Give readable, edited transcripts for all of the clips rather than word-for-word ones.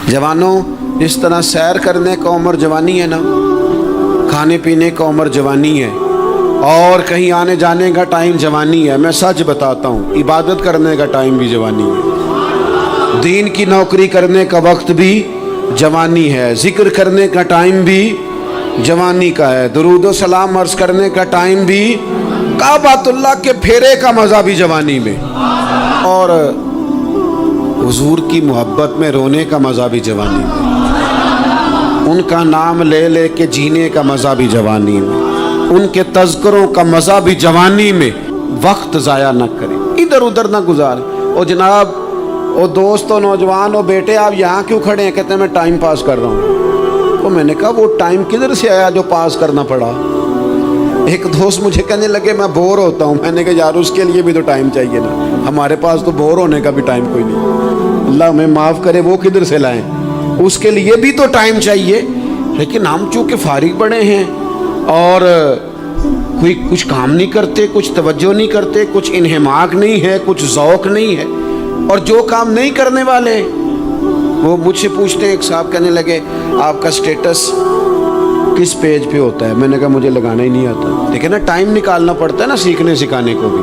जवानों, जिस तरह सैर करने का उम्र जवानी है ना, खाने पीने का उम्र जवानी है, और कहीं आने जाने का टाइम जवानी है। मैं सच बताता हूँ, इबादत करने का टाइम भी जवानी है, दीन की नौकरी करने का वक्त भी जवानी है, जिक्र करने का टाइम भी जवानी का है, दुरूद व सलाम अर्ज करने का टाइम भी, काबातुल्लाह के फेरे का मज़ा भी जवानी में, और हुजूर की मोहब्बत में रोने का मज़ा भी जवानी में, उनका नाम ले ले के जीने का मज़ा भी जवानी में, उनके तज़किरों का मज़ा भी जवानी में। वक्त ज़ाया न करें, इधर उधर ना गुजारें। और जनाब, ओ दोस्त, ओ नौजवान, ओ बेटे, आप यहाँ क्यों खड़े हैं? कहते हैं मैं टाइम पास कर रहा हूँ। तो मैंने कहा वो टाइम किधर से आया जो पास करना पड़ा? एक दोस्त मुझे कहने लगे मैं बोर होता हूँ। मैंने कहा यार उसके लिए भी तो टाइम चाहिए ना, हमारे पास तो बोर होने का भी टाइम कोई नहीं। अल्लाह हमें माफ़ करे, वो किधर से लाएं? उसके लिए भी तो टाइम चाहिए। लेकिन हम चूँकि फारिग पड़े हैं और कोई कुछ काम नहीं करते, कुछ तवज्जो नहीं करते, कुछ इन्हिमाक नहीं है, कुछ ज़ौक़ नहीं है, और जो काम नहीं करने वाले वो मुझसे पूछते हैं। एक साहब कहने लगे आपका स्टेटस किस पेज पे होता है? मैंने कहा मुझे लगाना ही नहीं आता। देखिए ना, टाइम निकालना पड़ता है ना सीखने सिखाने को भी।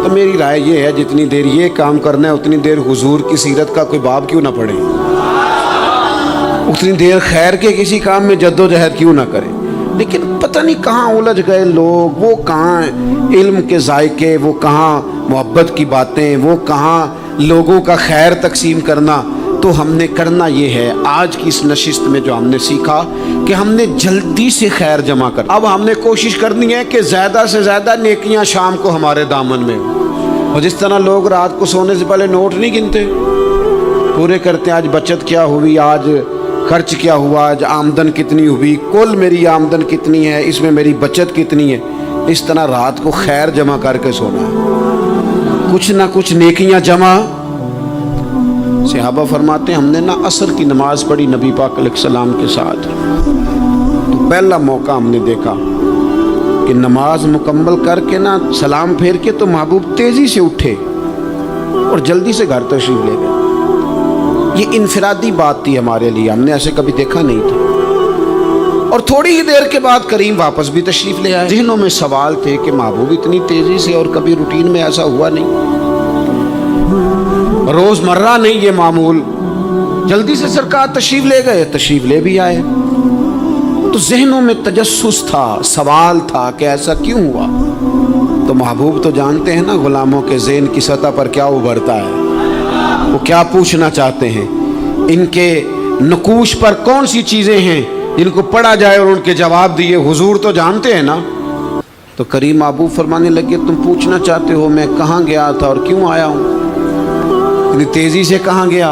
तो मेरी राय ये है, जितनी देर ये काम करना है उतनी देर हुजूर की सीरत का कोई बाब क्यों ना पढ़े, उतनी देर खैर के किसी काम में जद्दोजहद क्यों ना करें। लेकिन पता नहीं कहाँ उलझ गए लोग, वो कहाँ इल्म के जायके, वो कहाँ मोहब्बत की बातें, वो कहाँ लोगों का खैर तकसीम करना। तो हमने करना ये है, आज की इस नशिस्त में जो हमने सीखा कि हमने जल्दी से खैर जमा कर, अब हमने कोशिश करनी है कि ज़्यादा से ज़्यादा नेकियां शाम को हमारे दामन में हो। और जिस तरह लोग रात को सोने से पहले नोट नहीं गिनते, पूरे करते हैं आज बचत क्या हुई, आज खर्च क्या हुआ, आज आमदन कितनी हुई, कुल मेरी आमदन कितनी है, इसमें मेरी बचत कितनी है। इस तरह रात को खैर जमा करके सोना है, कुछ ना कुछ नेकियां जमा। सहाबा फरमाते हैं हमने ना असर की नमाज पढ़ी नबी पाक अलैहिस्सलाम के साथ, तो पहला मौका हमने देखा कि नमाज मुकम्मल करके ना सलाम फेर के तो महबूब तेज़ी से उठे और जल्दी से घर तशरीफ़ ले गए। ये इनफरादी बात थी हमारे लिए, हमने ऐसे कभी देखा नहीं था। और थोड़ी ही देर के बाद करीम वापस भी तशरीफ़ ले आए। ज़हनों में सवाल थे कि महबूब इतनी तेज़ी से, और कभी रूटीन में ऐसा हुआ नहीं, रोज़मर्रा नहीं ये मामूल। जल्दी से सरकार तशरीफ़ ले गए, तशरीफ़ ले भी आए। तो ज़हनों में तजस्सुस था, सवाल था कि ऐसा क्यों हुआ। तो महबूब तो जानते हैं ना ग़ुलामों के ज़हन की सतह पर क्या उभरता है, वो क्या पूछना चाहते हैं, इनके नकूश पर कौन सी चीज़ें हैं जिनको पढ़ा जाए और उनके जवाब दिए। हुजूर तो जानते हैं ना। तो करीम महबूब फरमाने लगे तुम पूछना चाहते हो मैं कहाँ गया था और क्यों आया हूँ, इतनी तेज़ी से कहाँ गया?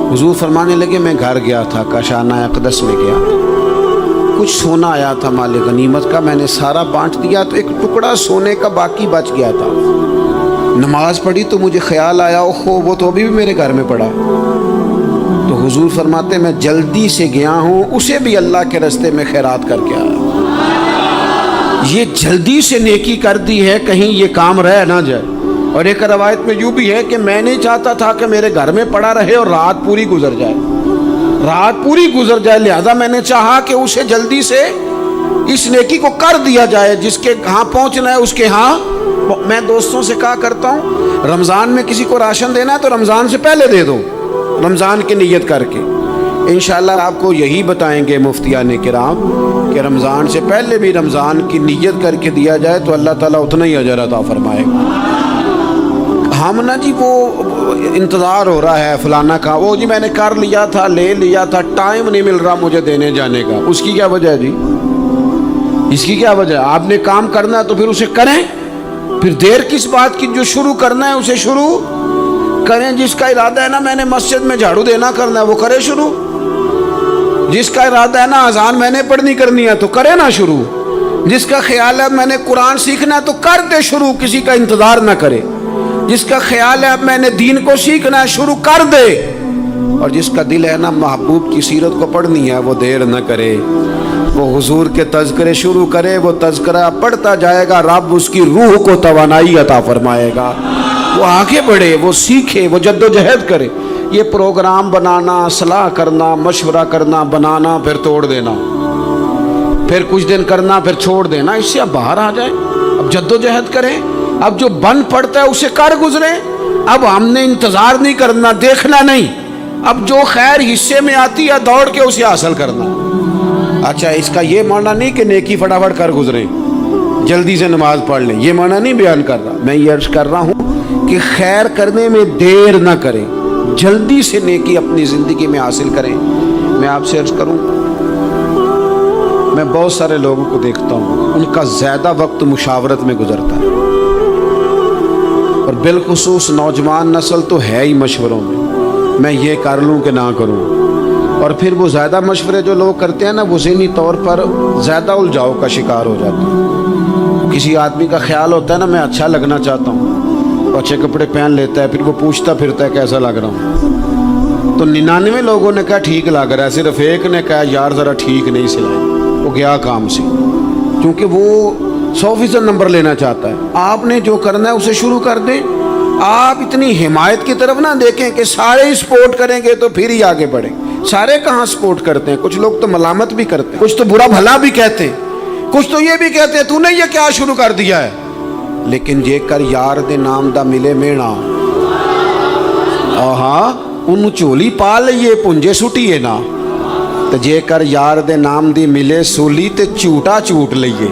हुजूर फरमाने लगे मैं घर गया था, काशाना अक़दस में गया था, कुछ सोना आया था माल गनीमत का, मैंने सारा बांट दिया, तो एक टुकड़ा सोने का बाकी बच गया था। नमाज पढ़ी तो मुझे ख्याल आया ओहो वो तो अभी भी मेरे घर में पड़ा। तो हुजूर फरमाते मैं जल्दी से गया हूँ, उसे भी अल्लाह के रास्ते में खैरात करके आया। ये जल्दी से नेकी कर दी है, कहीं ये काम रह ना जाए। और एक रवायत में यूँ भी है कि मैं नहीं चाहता था कि मेरे घर में पड़ा रहे और रात पूरी गुजर जाए, रात पूरी गुजर जाए, लिहाजा मैंने चाहा कि उसे जल्दी से इस नेकी को कर दिया जाए, जिसके यहाँ पहुँचना है उसके यहाँ। मैं दोस्तों से कहा करता हूँ रमज़ान में किसी को राशन देना है तो रमज़ान से पहले दे दो, रमज़ान की नीयत करके। इंशाअल्लाह आपको यही बताएंगे मुफ्तियाने किराम कि रमज़ान से पहले भी रमज़ान की नीयत करके दिया जाए तो अल्लाह ताला उतना ही अजर अता फरमाएगा। हम ना जी वो इंतज़ार हो रहा है फलाना का, वो जी मैंने कर लिया था, ले लिया था, टाइम नहीं मिल रहा मुझे देने जाने का। उसकी क्या वजह है जी, इसकी क्या वजह है? आपने काम करना है तो फिर उसे करें, फिर देर किस बात की? जो शुरू करना है उसे शुरू करें। जिसका इरादा है ना मैंने मस्जिद में झाड़ू देना करना है वो करे शुरू, जिसका इरादा है ना अजान मैंने पढ़नी करनी है तो करे ना शुरू, जिसका ख्याल है मैंने कुरान सीखना है तो कर दे शुरू, किसी का इंतज़ार ना करे। जिसका ख्याल है अब मैंने दीन को सीखना है शुरू कर दे, और जिसका दिल है ना महबूब की सीरत को पढ़नी है वो देर न करे, वो हुजूर के तज़किरे शुरू करे, वो तज़किरा पढ़ता जाएगा, रब उसकी रूह को तवानाई अता फरमाएगा, वो आगे बढ़े, वो सीखे, वो जद्दोजहद करे। یہ پروگرام بنانا، صلاح کرنا، مشورہ کرنا، بنانا پھر توڑ دینا، پھر کچھ دن کرنا پھر چھوڑ دینا، اس سے اب باہر آ جائیں، اب جد و جہد کریں، اب جو بن پڑتا ہے اسے کر گزریں۔ اب ہم نے انتظار نہیں کرنا، دیکھنا نہیں، اب جو خیر حصے میں آتی ہے دوڑ کے اسے حاصل کرنا۔ اچھا، اس کا یہ معنی نہیں کہ نیکی فٹافٹ کر گزریں، جلدی سے نماز پڑھ لیں، یہ معنی نہیں بیان کر رہا۔ میں یہ عرض کر رہا ہوں کہ خیر کرنے میں دیر نہ کریں، جلدی سے نیکی اپنی زندگی میں حاصل کریں۔ میں آپ سے عرض کروں، میں بہت سارے لوگوں کو دیکھتا ہوں، ان کا زیادہ وقت مشاورت میں گزرتا ہے، اور بالخصوص نوجوان نسل تو ہے ہی مشوروں میں یہ کر لوں کہ نہ کروں، اور پھر وہ زیادہ مشورے جو لوگ کرتے ہیں نا، وہ ذہنی طور پر زیادہ الجھاؤ کا شکار ہو جاتے ہیں۔ کسی آدمی کا خیال ہوتا ہے نا، میں اچھا لگنا چاہتا ہوں، اچھے کپڑے پہن لیتا ہے، پھر وہ پوچھتا پھرتا ہے کیسا لگ رہا ہوں، تو 99 لوگوں نے کہا ٹھیک لگ رہا ہے، صرف ایک نے کہا یار ذرا ٹھیک نہیں سلائی، وہ گیا کام سے، کیونکہ وہ 100% نمبر لینا چاہتا ہے۔ آپ نے جو کرنا ہے اسے شروع کر دیں، آپ اتنی حمایت کی طرف نہ دیکھیں کہ سارے ہی سپورٹ کریں گے تو پھر ہی آگے بڑھیں۔ سارے کہاں سپورٹ کرتے ہیں، کچھ لوگ تو ملامت بھی کرتے ہیں، کچھ تو برا بھلا بھی کہتے ہیں، کچھ تو یہ بھی کہتے ہیں تو نے یہ کیا شروع کر دیا ہے۔ لیکن جے کر یار دے نام دا ملے مینا، آہا انہوں چولی پا لئیے پنجے سٹیے نا، تو جے کر یار دے نام دی ملے سولی تے چوٹا چوٹ لئیے،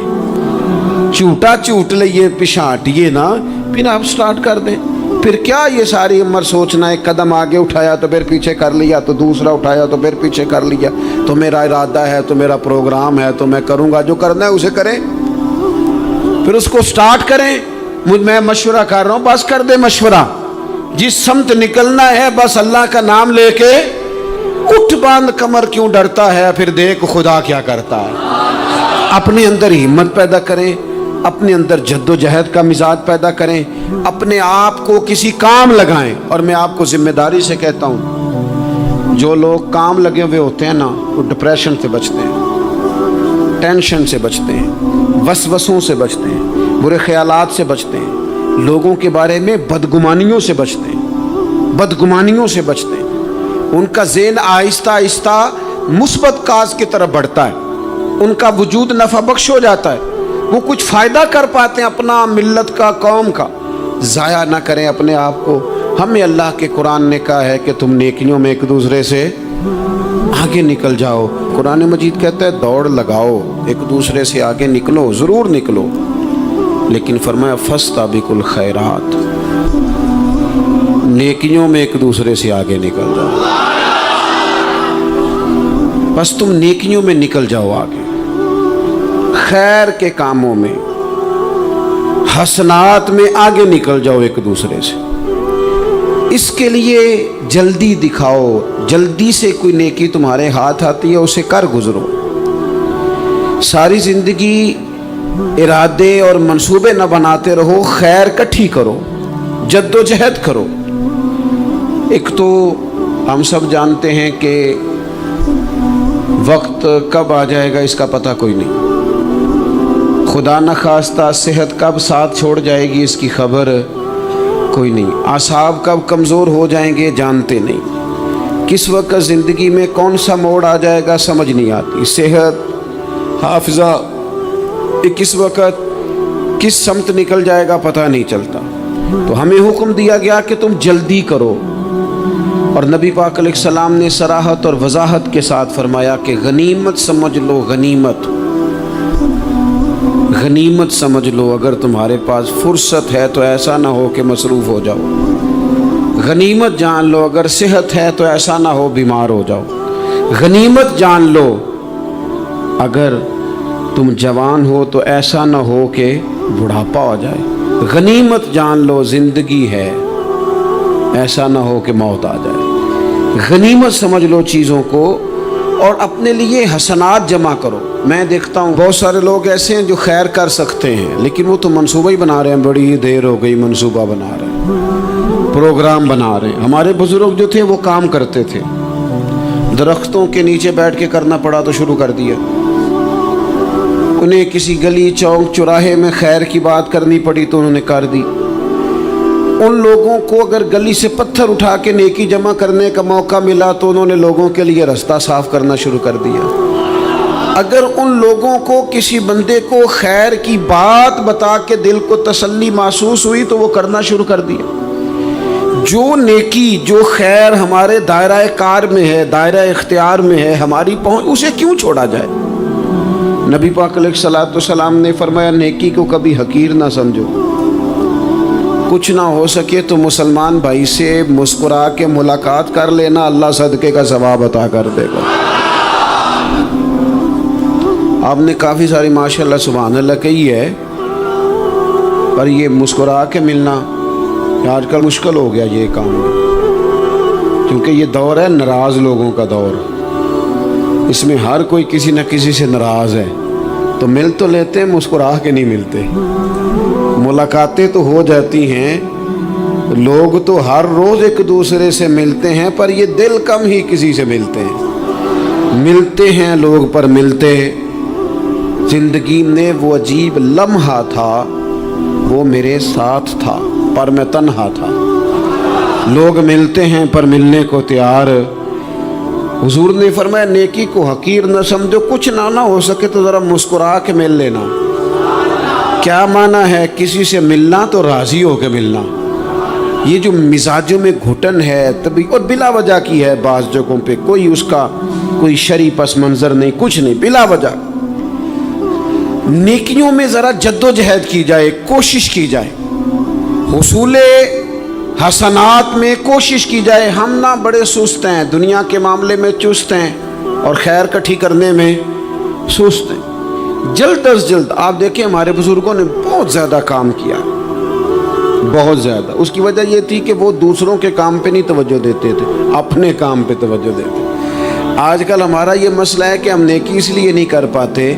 چوٹا چوٹ لئیے پشانٹیے نا، پھر آپ سٹارٹ کر دیں۔ پھر کیا یہ ساری عمر سوچنا، ایک قدم آگے اٹھایا تو پھر پیچھے کر لیا، تو دوسرا اٹھایا تو پھر پیچھے کر لیا، تو میرا ارادہ ہے، تو میرا پروگرام ہے، تو میں کروں گا، جو کرنا ہے اسے کریں، پھر اس کو سٹارٹ کریں۔ میں مشورہ کر رہا ہوں، بس کر دے مشورہ، جس سمت نکلنا ہے بس اللہ کا نام لے کے اٹھ باندھ کمر، کیوں ڈرتا ہے، پھر دیکھ خدا کیا کرتا ہے۔ اپنے اندر ہمت پیدا کریں، اپنے اندر جد و جہد کا مزاج پیدا کریں، اپنے آپ کو کسی کام لگائیں۔ اور میں آپ کو ذمہ داری سے کہتا ہوں، جو لوگ کام لگے ہوئے ہوتے ہیں نا، وہ ڈپریشن سے بچتے ہیں، ٹینشن سے بچتے ہیں، وسوسوں سے بچتے ہیں، برے خیالات سے بچتے ہیں، لوگوں کے بارے میں بدگمانیوں سے بچتے ہیں، بدگمانیوں سے بچتے ہیں۔ ان کا ذہن آہستہ آہستہ مثبت کاز کی طرف بڑھتا ہے، ان کا وجود نفع بخش ہو جاتا ہے، وہ کچھ فائدہ کر پاتے ہیں اپنا، ملت کا، قوم کا۔ ضائع نہ کریں اپنے آپ کو۔ ہمیں اللہ کے قرآن نے کہا ہے کہ تم نیکیوں میں ایک دوسرے سے آگے نکل جاؤ۔ قرآن مجید کہتا ہے دوڑ لگاؤ، ایک دوسرے سے آگے نکلو، ضرور نکلو، لیکن فرمایا فاستبقوا الخیرات، نیکیوں میں ایک دوسرے سے آگے نکل جاؤ۔ بس تم نیکیوں میں نکل جاؤ آگے، خیر کے کاموں میں، حسنات میں آگے نکل جاؤ ایک دوسرے سے۔ اس کے لیے جلدی دکھاؤ، جلدی سے کوئی نیکی تمہارے ہاتھ آتی ہے اسے کر گزرو۔ ساری زندگی ارادے اور منصوبے نہ بناتے رہو، خیر کٹھی کرو، جد و جہد کرو۔ ایک تو ہم سب جانتے ہیں کہ وقت کب آ جائے گا اس کا پتہ کوئی نہیں، خدا نخواستہ صحت کب ساتھ چھوڑ جائے گی اس کی خبر کوئی نہیں، اعصاب کب کمزور ہو جائیں گے جانتے نہیں، کس وقت زندگی میں کون سا موڑ آ جائے گا سمجھ نہیں آتی، صحت، حافظہ کس وقت کس سمت نکل جائے گا پتہ نہیں چلتا۔ تو ہمیں حکم دیا گیا کہ تم جلدی کرو، اور نبی پاک علیہ السلام نے صراحت اور وضاحت کے ساتھ فرمایا کہ غنیمت سمجھ لو، غنیمت غنیمت سمجھ لو، اگر تمہارے پاس فرصت ہے تو ایسا نہ ہو کہ مصروف ہو جاؤ، غنیمت جان لو، اگر صحت ہے تو ایسا نہ ہو بیمار ہو جاؤ، غنیمت جان لو، اگر تم جوان ہو تو ایسا نہ ہو کہ بڑھاپا ہو جائے، غنیمت جان لو زندگی ہے، ایسا نہ ہو کہ موت آ جائے۔ غنیمت سمجھ لو چیزوں کو، اور اپنے لیے حسنات جمع کرو۔ میں دیکھتا ہوں بہت سارے لوگ ایسے ہیں جو خیر کر سکتے ہیں، لیکن وہ تو منصوبہ ہی بنا رہے ہیں، بڑی دیر ہو گئی منصوبہ بنا رہے ہیں، پروگرام بنا رہے ہیں۔ ہمارے بزرگ جو تھے وہ کام کرتے تھے، درختوں کے نیچے بیٹھ کے کرنا پڑا تو شروع کر دیا، انہیں کسی گلی چوک چوراہے میں خیر کی بات کرنی پڑی تو انہوں نے کر دی، उन लोगों को अगर गली से पत्थर उठा के नेकी जमा करने का मौका मिला तो उन्होंने लोगों के लिए रास्ता साफ करना शुरू कर दिया। अगर उन लोगों को किसी बंदे को खैर की बात बता के दिल को तसल्ली महसूस हुई तो वो करना शुरू कर दिया। जो नेकी जो खैर हमारे दायरा कार में है, दायरा इख्तियार में है, हमारी पहुंच, उसे क्यों छोड़ा जाए। नबी पाक अलैहिस्सलाम ने फरमाया नेकी को कभी हकीर ना समझो। कुछ ना हो सके तो मुसलमान भाई से मुस्कुरा के मुलाकात कर लेना, अल्लाह सदके का सवाब अता कर देगा। आपने काफ़ी सारी माशाल्लाह सुभान अल्लाह कही है, पर ये मुस्कुरा के मिलना आजकल मुश्किल हो गया ये काम, क्योंकि ये दौर है नाराज़ लोगों का दौर। इसमें हर कोई किसी न किसी से नाराज़ है, तो मिल तो लेते हैं, मुस्कुरा के नहीं मिलते। मुलाकातें तो हो जाती हैं, लोग तो हर रोज़ एक दूसरे से मिलते हैं, पर ये दिल कम ही किसी से मिलते हैं। मिलते हैं लोग पर मिलते, ज़िंदगी में वो अजीब लम्हा था, वो मेरे साथ था पर मैं तन्हा था। लोग मिलते हैं पर मिलने को तैयार। हुजूर ने फरमाया नेकी को हकीर न समझो, कुछ ना हो सके तो ज़रा मुस्कुरा के मिल लेना। क्या माना है किसी से मिलना तो राज़ी हो के मिलना। ये जो मिजाजों में घुटन है तभी, और बिला वजह की है बाज़ जगहों पे, कोई उसका कोई शरी पस मंज़र नहीं, कुछ नहीं, बिला वजह। नेकियों में ज़रा जद्दोजहद की जाए, कोशिश की जाए, हुसूले हसनात में कोशिश की जाए। हम ना बड़े सुस्त हैं, दुनिया के मामले में चुस्त हैं और खैर इकट्ठी करने में सुस्त हैं। जल्द अज जल्द आप देखें हमारे बुजुर्गों ने बहुत ज़्यादा काम किया, बहुत ज़्यादा। उसकी वजह ये थी कि वो दूसरों के काम पे नहीं तवज्जो देते थे, अपने काम पे तवज्जो देते। आजकल हमारा ये मसला है कि हम नेकी इसलिए नहीं कर पाते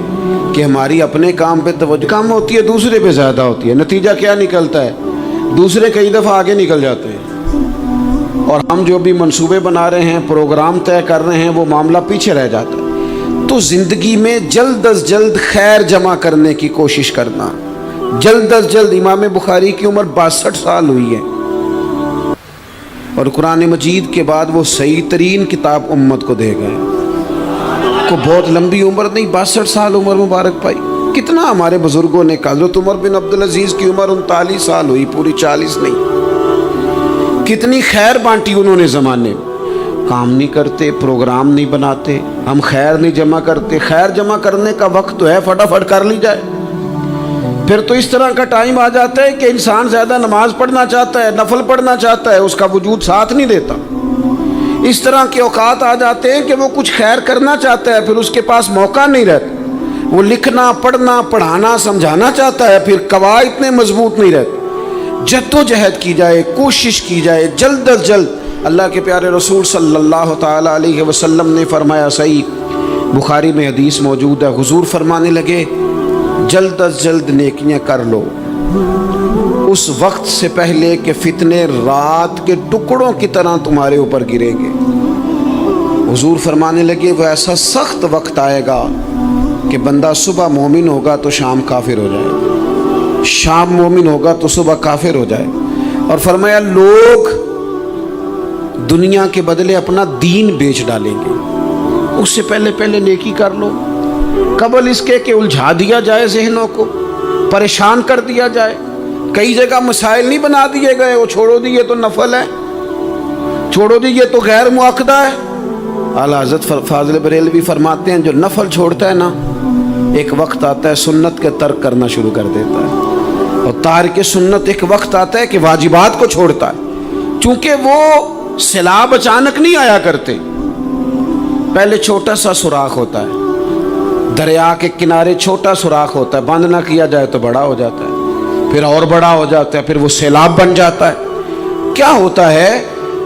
कि हमारी अपने काम पे तवज्जो कम होती है, दूसरे पे ज़्यादा होती है। नतीजा क्या निकलता है, दूसरे कई दफ़ा आगे निकल जाते हैं और हम जो भी मंसूबे बना रहे हैं, प्रोग्राम तय कर रहे हैं, वो मामला पीछे रह जाता है। तो ज़िंदगी में जल्द अज जल्द खैर जमा करने की कोशिश करना, जल्द अज जल्द। इमाम बुखारी की उम्र 62 साल हुई है और कुरान मजीद के बाद वो सही तरीन किताब उम्मत को दे गए। को बहुत लंबी उम्र नहीं, 62 साल उम्र मुबारक पाई। कितना हमारे बुजुर्गों ने, हज़रत उमर बिन अब्दुल अजीज़ की उम्र 39 साल हुई, पूरी 40 नहीं। कितनी खैर बांटी उन्होंने ज़माने में। काम नहीं करते, प्रोग्राम नहीं बनाते, हम खैर नहीं जमा करते। खैर जमा करने का वक्त तो है, फटाफट कर ली जाए। फिर तो इस तरह का टाइम आ जाता है कि इंसान ज़्यादा नमाज पढ़ना चाहता है, नफल पढ़ना चाहता है, उसका वजूद साथ नहीं देता। इस तरह के औकात आ जाते हैं कि वो कुछ खैर करना चाहता है, फिर उसके पास मौका नहीं रहता। वो लिखना, पढ़ना, पढ़ाना, समझाना चाहता है, फिर कवायद इतने मजबूत नहीं रहते। जद्दोजहद की जाए, कोशिश की जाए, जल्द अज जल्द। अल्लाह के प्यारे रसूल सल्लल्लाहु ताला अलैहि वसल्लम ने फरमाया, सही बुखारी में हदीस मौजूद है, हुजूर फरमाने लगे जल्द अज जल्द नेकियां कर लो उस वक्त से पहले कि फितने रात के टुकड़ों की तरह तुम्हारे ऊपर गिरेंगे। हुजूर फरमाने लगे वो ऐसा सख्त वक्त आएगा कि बंदा सुबह मोमिन होगा तो शाम काफिर हो जाए, शाम मोमिन होगा तो सुबह काफिर हो जाए। और फरमाया लोग दुनिया के बदले अपना दीन बेच डालेंगे। उससे पहले पहले नेकी कर लो, कबल इसके कि उलझा दिया जाए, जहनों को परेशान कर दिया जाए। कई जगह मसाइल नहीं बना दिए गए, वो छोड़ो दी ये तो नफल है, छोड़ो दी ये तो गैर मुअक्कदा है। आला हज़रत फाज़िल बरेलवी फरमाते हैं जो नफल छोड़ता है ना, एक वक्त आता है सुन्नत के तर्क करना शुरू कर देता है, और तारिक सुन्नत एक वक्त आता है कि वाजिबात को छोड़ता है। चूंकि वो सैलाब अचानक नहीं आया करते, पहले छोटा सा सुराख होता है, दरिया के किनारे छोटा सुराख होता है, बंद ना किया जाए तो बड़ा हो जाता है, फिर और बड़ा हो जाता है, फिर वो सैलाब बन जाता है। क्या होता है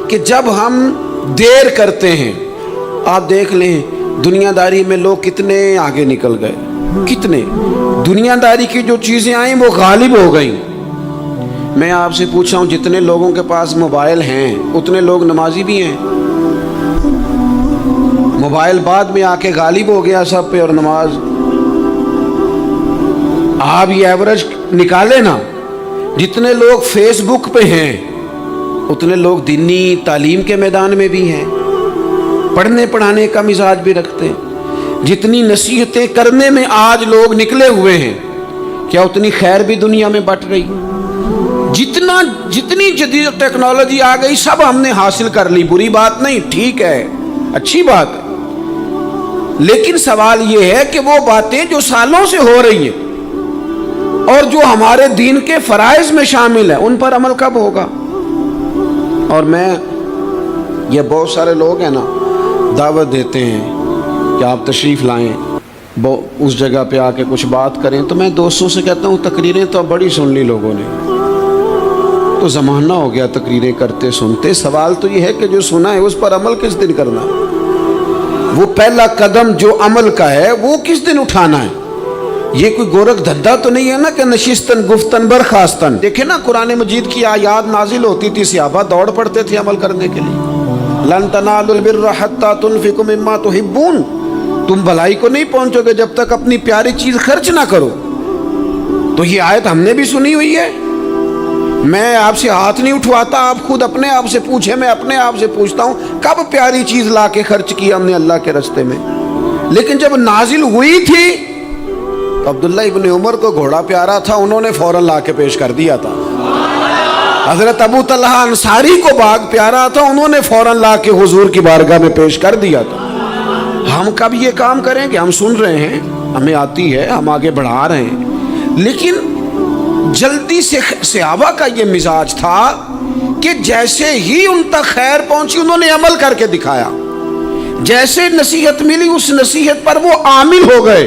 कि जब हम देर करते हैं, आप देख लें दुनियादारी में लोग कितने आगे निकल गए, कितने दुनियादारी की जो चीज़ें आई वो गालिब हो गई। मैं आपसे पूछ रहा हूँ जितने लोगों के पास मोबाइल हैं उतने लोग नमाजी भी हैं। मोबाइल बाद में आके गालिब हो गया सब पे, और नमाज आप ये एवरेज निकाले ना, जितने लोग फेसबुक पे हैं उतने लोग दीनी तालीम के मैदान में भी हैं, पढ़ने पढ़ाने का मिजाज भी रखते हैं। जितनी नसीहतें करने में आज लोग निकले हुए हैं, क्या उतनी खैर भी दुनिया में बट रही? जितनी जदीद टेक्नोलॉजी आ गई सब हमने हासिल कर ली, बुरी बात नहीं, ठीक है, अच्छी बात है। लेकिन सवाल यह है कि वो बातें जो सालों से हो रही हैं और जो हमारे दीन के फराइज में शामिल है, उन पर अमल कब होगा? और ये बहुत सारे लोग हैं ना, दावत देते हैं कि आप तशरीफ़ लाएं, उस जगह पे आके कुछ बात करें, तो मैं दोस्तों से कहता हूँ तकरीरें तो बड़ी सुन ली लोगों ने, तो ज़माना हो गया तकरीरें करते सुनते। सवाल तो ये है कि जो सुना है उस पर अमल किस दिन करना है? वो पहला कदम जो अमल का है वो किस दिन उठाना है? ये कोई गोरख धंधा तो नहीं है ना कि नशिस्तन गुफ्तन बरखास्तन। देखे ना कुरान मजीद की आयात नाजिल होती थी, सहाबा दौड़ पड़ते थे अमल करने के लिए। लन तनालुल बिर्रा हत्ता तुनफिकु मिम्मा तुहिब्बून, तुम भलाई को नहीं पहुंचोगे जब तक अपनी प्यारी चीज खर्च ना करो। तो ये आयत हमने भी सुनी हुई है। मैं आपसे हाथ नहीं उठवाता, आप खुद अपने आप से पूछे, मैं अपने आप से पूछता हूँ कब प्यारी चीज ला के खर्च किया हमने अल्लाह के रास्ते में? लेकिन जब नाजिल हुई थी तो अब्दुल्ला इब्न उमर को घोड़ा प्यारा था, उन्होंने फौरन ला के पेश कर दिया था। हजरत अबू तलहा अंसारी को बाग प्यारा था, उन्होंने फौरन ला के हुजूर की बारगाह में पेश कर दिया था। हम कब ये काम करेंगे? हम सुन रहे हैं, हमें आती है, हम आगे बढ़ा रहे हैं, लेकिन जल्दी से सहाबा का ये मिजाज था कि जैसे ही उन तक खैर पहुंची उन्होंने अमल करके दिखाया। जैसे नसीहत मिली उस नसीहत पर वो आमिल हो गए।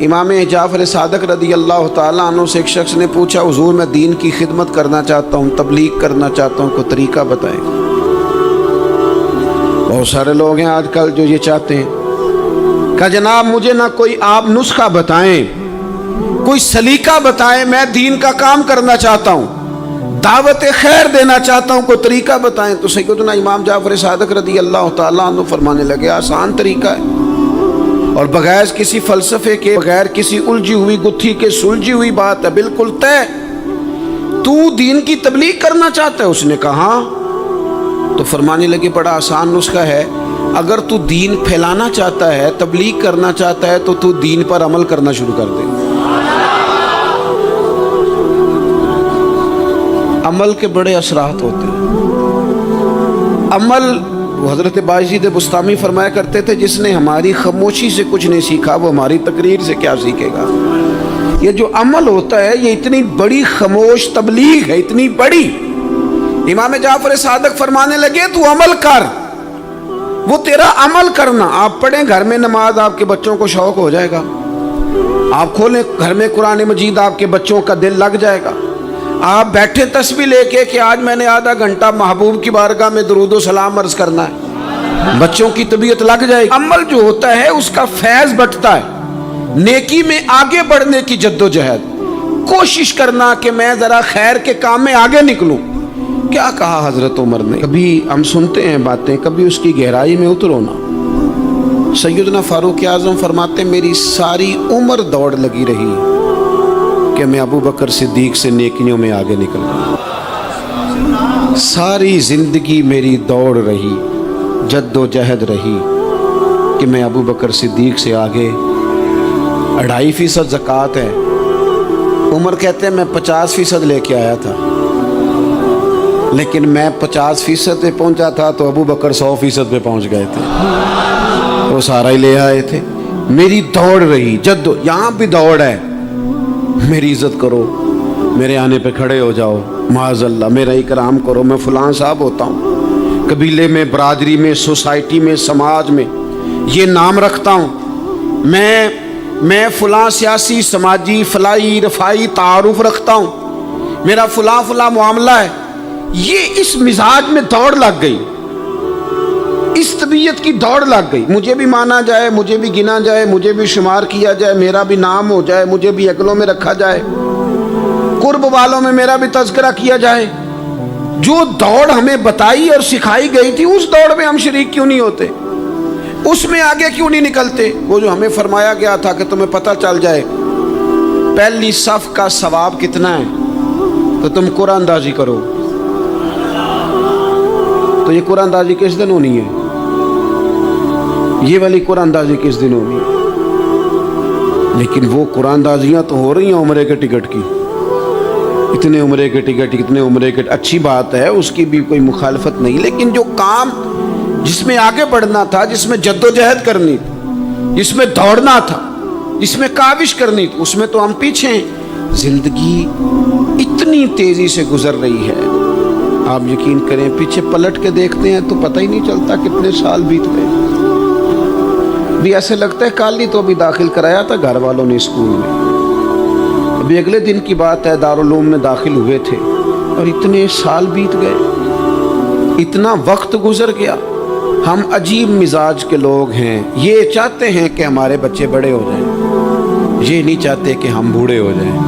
इमाम जाफर सादक रदी अल्लाह ताला अन्हु से एक शख्स ने पूछा, हुजूर मैं दीन की खिदमत करना चाहता हूँ, तबलीग करना चाहता हूँ, कोई तरीका बताएं। बहुत सारे लोग हैं आजकल जो ये चाहते हैं कि जनाब मुझे ना कोई आप नुस्खा बताएं, कोई सलीका बताएं, मैं दीन का काम करना चाहता हूँ, दावत खैर देना चाहता हूँ, कोई तरीका बताएं। तो सैयदना इमाम जाफर सादक रदी अल्लाह ताला अन्हु फरमाने लगे, आसान तरीका है और बगैर किसी फलसफे के, बगैर किसी उलझी हुई गुत्थी के सुलझी हुई बात है, बिल्कुल तय। तू दीन की तबलीग करना चाहता है? उसने कहा। तो फरमाने लगे बड़ा आसान नुस्खा है, अगर तू दीन फैलाना चाहता है, तबलीग करना चाहता है, तो तू दीन पर अमल करना शुरू कर दे। अमल के बड़े असरात होते हैं। अमल, हजरत बायजीद बुस्तामी फरमाया करते थे, जिसने हमारी खामोशी से कुछ नहीं सीखा वो हमारी तकरीर से क्या सीखेगा। ये जो अमल होता है ये इतनी बड़ी खामोश तबलीग है, इतनी बड़ी। इमाम जाफर सादक फरमाने लगे तू अमल कर, वो तेरा अमल करना। आप पढ़ें घर में नमाज, आपके बच्चों को शौक हो जाएगा। आप खोलें घर में कुरान मजीद, आपके बच्चों का दिल लग जाएगा। आप बैठे तस्बीह लेके कि आज मैंने आधा घंटा महबूब की बारगाह में दुरूद व सलाम अर्ज करना है, बच्चों की तबीयत लग जाएगी। अमल जो होता है उसका फैज बढ़ता है। नेकी में आगे बढ़ने की जद्दोजहद, कोशिश करना कि मैं जरा खैर के काम में आगे निकलूं। क्या कहा हजरत उमर ने? कभी हम सुनते हैं बातें, कभी उसकी गहराई में उतरो ना। सैयदना फारूक आजम फरमाते मेरी सारी उम्र दौड़ लगी रही कि मैं अबू बकर सिद्दीक से नेकियों में आगे निकल गया। सारी जिंदगी मेरी दौड़ रही, जद्दोजहद रही कि मैं अबू बकर सिद्दीक से आगे। 2.5% ज़कात है। उमर कहते हैं मैं 50% लेके आया था, लेकिन मैं 50% पे पहुंचा था तो अबू बकर 100% पे पहुंच गए थे, वो सारा ही ले आए थे। मेरी दौड़ रही, जद्दो, यहाँ भी दौड़ है। मेरी इज्जत करो, मेरे आने पे खड़े हो जाओ, माज़अल्लाह मेरा इकराम करो, मैं फलां साहब होता हूँ, कबीले में, बरादरी में, सोसाइटी में, समाज में ये नाम रखता हूँ, मैं फलां सियासी, समाजी, फलाई, रफाई तारुफ रखता हूँ, मेरा फलां फलां मामला है। ये इस मिजाज में दौड़ लग गई, इस तबीयत की दौड़ लग गई। मुझे भी माना जाए, मुझे भी गिना जाए, मुझे भी शुमार किया जाए, मेरा भी नाम हो जाए, मुझे भी अगलों में रखा जाए, कुर्ब वालों में मेरा भी तज़किरा किया जाए। जो दौड़ हमें बताई और सिखाई गई थी उस दौड़ में हम शरीक क्यों नहीं होते, उसमें आगे क्यों नहीं निकलते। वो जो हमें फरमाया गया था कि तुम्हें पता चल जाए पहली सफ का सवाब कितना है, تو تم قرآن اندازی کرو. تو یہ قرآن اندازی کس دن ہونی ہے؟ یہ والی قرآن اندازی کس دن ہونی ہے؟ لیکن وہ قرآن اندازیاں تو ہو رہی ہیں عمرے کے ٹکٹ کی. اتنے عمرے کے ٹکٹ، اتنے عمرے کے، اچھی بات ہے، اس کی بھی کوئی مخالفت نہیں، لیکن جو کام جس میں آگے بڑھنا تھا، جس میں جد و جہد کرنی تھی، جس میں دوڑنا تھا، جس میں کاوش کرنی تھی، اس میں تو ہم پیچھے ہیں. زندگی اتنی تیزی سے گزر رہی ہے، آپ یقین کریں پیچھے پلٹ کے دیکھتے ہیں تو پتہ ہی نہیں چلتا کتنے سال بیت گئے. بھی ایسے لگتا ہے کل ہی تو ابھی داخل کرایا تھا گھر والوں نے اسکول میں، ابھی اگلے دن کی بات ہے دارالعلوم میں داخل ہوئے تھے اور اتنے سال بیت گئے، اتنا وقت گزر گیا. ہم عجیب مزاج کے لوگ ہیں، یہ چاہتے ہیں کہ ہمارے بچے بڑے ہو جائیں، یہ نہیں چاہتے کہ ہم بوڑھے ہو جائیں.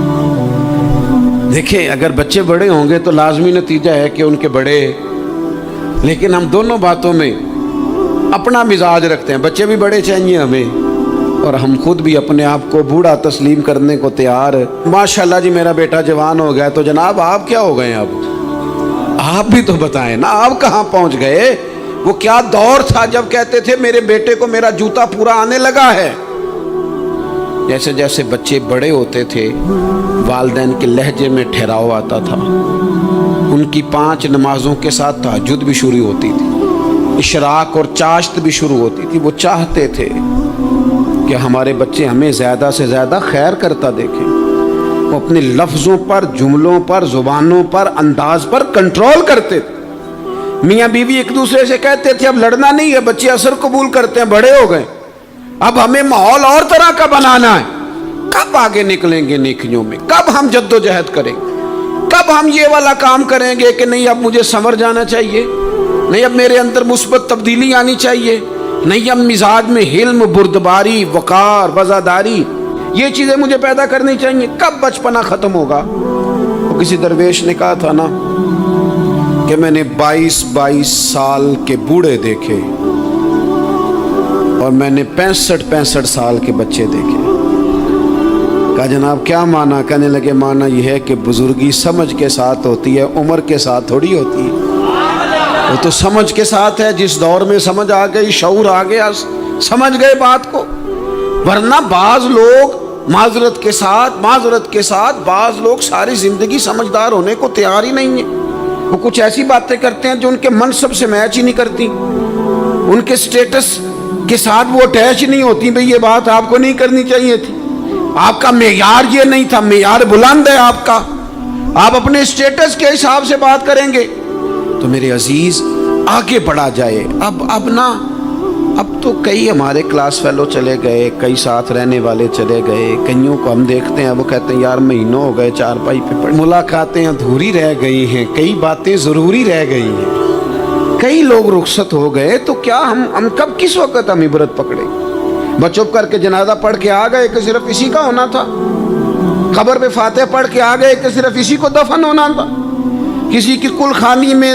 دیکھیں اگر بچے بڑے ہوں گے تو لازمی نتیجہ ہے کہ ان کے بڑے، لیکن ہم دونوں باتوں میں اپنا مزاج رکھتے ہیں. بچے بھی بڑے چاہیے ہمیں اور ہم خود بھی اپنے آپ کو بوڑھا تسلیم کرنے کو تیار. ماشاءاللہ جی میرا بیٹا جوان ہو گیا، تو جناب آپ کیا ہو گئے؟ اب آپ بھی تو بتائیں نا، آپ کہاں پہنچ گئے؟ وہ کیا دور تھا جب کہتے تھے میرے بیٹے کو میرا جوتا پورا آنے لگا ہے. جیسے جیسے بچے بڑے ہوتے تھے والدین کے لہجے میں ٹھہراؤ آتا تھا، ان کی 5 نمازوں کے ساتھ تہجد بھی شروع ہوتی تھی، اشراق اور چاشت بھی شروع ہوتی تھی. وہ چاہتے تھے کہ ہمارے بچے ہمیں زیادہ سے زیادہ خیر کرتا دیکھیں. وہ اپنے لفظوں پر، جملوں پر، زبانوں پر، انداز پر کنٹرول کرتے تھے. میاں بیوی ایک دوسرے سے کہتے تھے اب لڑنا نہیں ہے، بچے اثر قبول کرتے ہیں، بڑے ہو گئے، اب ہمیں ماحول اور طرح کا بنانا ہے. کب آگے نکلیں گے نیکیوں میں؟ کب ہم جد و جہد کریں گے؟ کب ہم یہ والا کام کریں گے کہ نہیں اب مجھے سنور جانا چاہیے، نہیں اب میرے اندر مثبت تبدیلی آنی چاہیے، نہیں اب مزاج میں حلم، بردباری، وقار، وفاداری، یہ چیزیں مجھے پیدا کرنی چاہیے. کب بچپنا ختم ہوگا؟ وہ کسی درویش نے کہا تھا نا کہ میں نے 22 سال کے بوڑھے دیکھے اور میں نے 65 سال کے بچے دیکھے. کہا جناب کیا معنی؟ کہنے لگے معنی یہ ہے کہ بزرگی سمجھ کے ساتھ ہوتی ہے، عمر کے ساتھ تھوڑی ہوتی ہے. وہ تو سمجھ کے ساتھ ہے، جس دور میں سمجھ آ گئی، شعور آ گیا، سمجھ گئے بات کو. ورنہ بعض لوگ معذرت کے ساتھ بعض لوگ ساری زندگی سمجھدار ہونے کو تیار ہی نہیں ہیں. وہ کچھ ایسی باتیں کرتے ہیں جو ان کے منصب سے میچ ہی نہیں کرتی، ان کے سٹیٹس کے ساتھ وہ اٹیچ نہیں ہوتی. بھئی یہ بات آپ کو نہیں کرنی چاہیے تھی، آپ کا معیار یہ نہیں تھا، معیار بلند ہے آپ کا، آپ اپنے سٹیٹس کے حساب سے بات کریں گے. تو میرے عزیز آگے بڑھا جائے. اب تو کئی ہمارے کلاس فیلو چلے گئے، کئی ساتھ رہنے والے چلے گئے، کئیوں کو ہم دیکھتے ہیں وہ کہتے ہیں یار مہینوں ہو گئے چارپائی پہ پڑے، ملاقاتیں ادھوری رہ گئی ہیں، کئی باتیں ضروری رہ گئی ہیں، کئی لوگ رخصت ہو گئے. تو کیا ہم کب کس وقت ہم عبرت پکڑے؟ بس چپ کر کے جنازہ پڑھ کے آ گئے کہ صرف اسی کا ہونا تھا، قبر پہ فاتحہ پڑھ کے آ گئے کہ صرف اسی کو دفن ہونا تھا، کسی کی کل خانی میں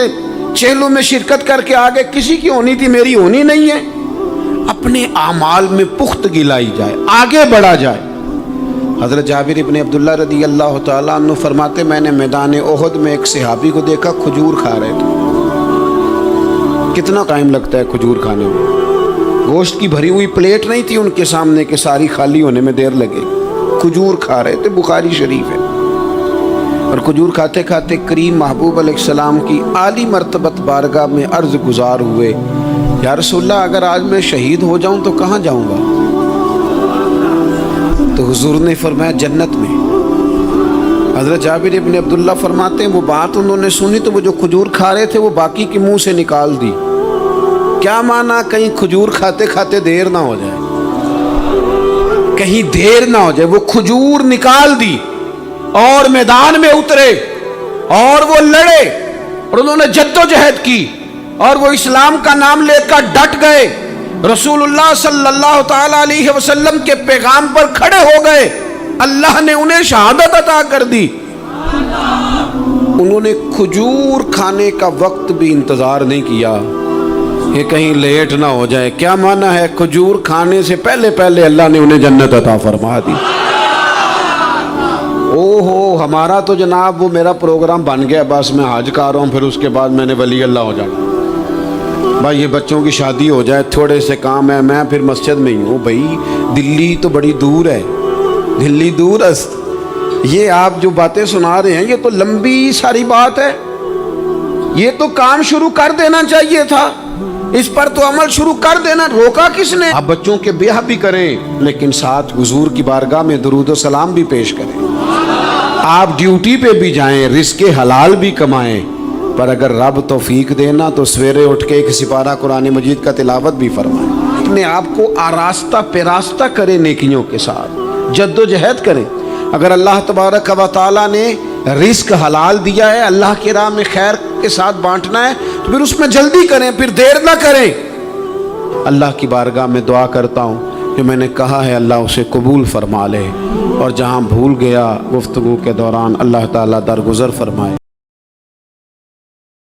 چہلوں میں شرکت کر کے آگے کسی کی ہونی تھی، میری ہونی نہیں ہے. اپنے اعمال میں پختگی لائی جائے، آگے بڑھا جائے. حضرت جابر ابن عبداللہ رضی اللہ تعالیٰ عنہ فرماتے میں نے میدان احد میں ایک صحابی کو دیکھا کھجور کھا رہے تھے. کتنا ٹائم لگتا ہے کھجور کھانے میں؟ گوشت کی بھری ہوئی پلیٹ نہیں تھی ان کے سامنے کہ ساری خالی ہونے میں دیر لگے. کھجور کھا رہے تھے، بخاری شریف ہے. اور کھجور کھاتے کھاتے کریم محبوب علیہ السلام کی عالی مرتبت بارگاہ میں عرض گزار ہوئے یا رسول اللہ اگر آج میں شہید ہو جاؤں تو کہاں جاؤں گا؟ تو حضور نے فرمایا جنت میں. حضرت جابر ابن عبداللہ فرماتے ہیں وہ بات انہوں نے سنی تو وہ جو کھجور کھا رہے تھے وہ باقی کے منہ سے نکال دی. کیا معنی؟ کہیں کھجور کھاتے کھاتے دیر نہ ہو جائے، کہیں دیر نہ ہو جائے. وہ کھجور نکال دی اور میدان میں اترے اور وہ لڑے اور انہوں نے جد و جہد کی اور وہ اسلام کا نام لے کر ڈٹ گئے، رسول اللہ صلی اللہ تعالی علیہ وسلم کے پیغام پر کھڑے ہو گئے. اللہ نے انہیں شہادت عطا کر دی. انہوں نے کھجور کھانے کا وقت بھی انتظار نہیں کیا کہ کہیں لیٹ نہ ہو جائے. کیا معنی ہے؟ کھجور کھانے سے پہلے اللہ نے انہیں جنت عطا فرما دی. او ہو ہمارا تو جناب وہ میرا پروگرام بن گیا، بس میں حج کر رہا ہوں، پھر اس کے بعد میں نے ولی اللہ ہو جانا، بھائی یہ بچوں کی شادی ہو جائے، تھوڑے سے کام ہے، میں پھر مسجد میں ہی ہوں۔ بھائی دلی تو بڑی دور ہے، دلی دور است، یہ آپ جو باتیں سنا رہے ہیں یہ تو لمبی ساری بات ہے، یہ تو کام شروع کر دینا چاہیے تھا، اس پر تو عمل شروع کر دینا، روکا کس نے؟ آپ بچوں کے بیاہ بھی کریں لیکن ساتھ حضور کی بارگاہ میں درود و سلام بھی پیش کریں، آپ ڈیوٹی پہ بھی جائیں، رزق حلال بھی کمائیں، پر اگر رب توفیق دینا تو سویرے اٹھ کے ایک سپارہ قرآن مجید کا تلاوت بھی فرمائیں، اپنے آپ کو آراستہ پیراستہ کریں، نیکیوں کے ساتھ جد و جہد کریں۔ اگر اللہ تبارک و تعالیٰ نے رزق حلال دیا ہے، اللہ کی راہ میں خیر کے ساتھ بانٹنا ہے، تو پھر اس میں جلدی کریں، پھر دیر نہ کریں۔ اللہ کی بارگاہ میں دعا کرتا ہوں جو میں نے کہا ہے اللہ اسے قبول فرما لے، اور جہاں بھول گیا گفتگو کے دوران اللہ تعالیٰ درگزر فرمائے۔